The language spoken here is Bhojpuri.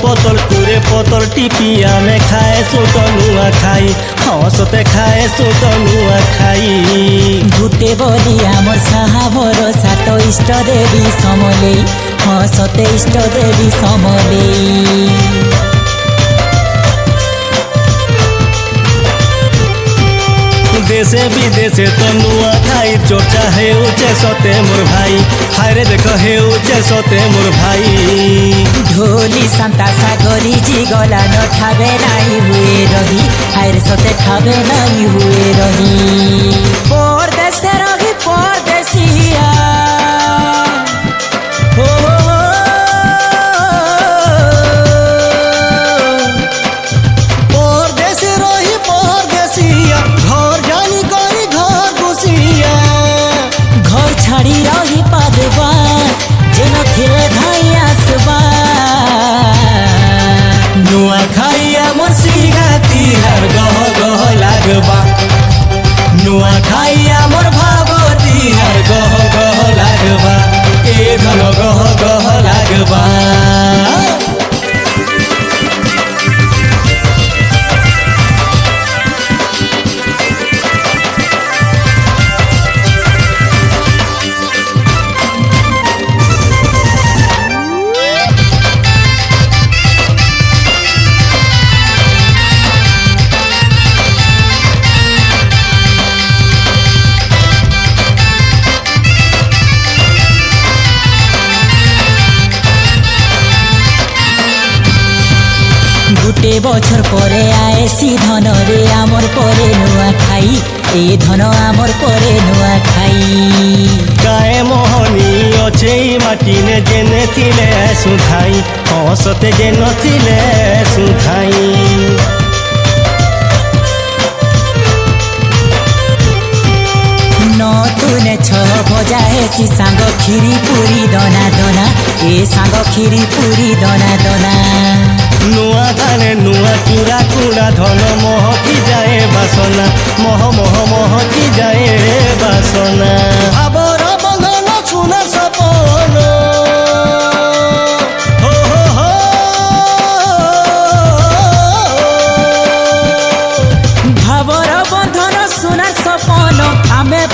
पतल टूरे पतल टिपी आमे खाए सुत नुआ खाई हसते खाए सुत नुआ खाई भूते बोली आमर साहा भरोसा तो इष्ट देवी समले हसते इष्ट देवी समले देशे विदेशे तो नुआ खाई चर्चा हेउचे सते मोर भाई हायरे देख हेउचे सते मोर भाई ढोली सांता सागरी जी गला न ठावे नहीं हुए रही हायरे सते ठावे नहीं हुए रही परदेश रही परदेसिया हो परदेश रही परदेसिया घर जानी करी घर घुसिया घर छाड़ी रही पादबा जेन थिले धाई आसबा नुआ खाइया मोर सिंगा तिहार गह गह लागबा नुआ खाइया मोर भाव तिहार गह गह लागबा ए धन गह गह लागबा गोटे बछर परे आएसी धन रे आमर परे नुआ खाई ए धन आमर परे नुआ खाई गाए मोहनी अच्छे माटी ने जेने थिले सुधाई हसते जे नथिले सुधाई नतुने छ भजा हेसी सांग खीरी पूरी दना दना ए सांग खीरी पूरी दना दना नुआ धाने नुआ चूड़ा चूड़ा धन महकी जाए बासना मह मह महकी जाए बासना आबर बंधन सुना सपन हो हो हो भावर बंधन सुना सपन आमे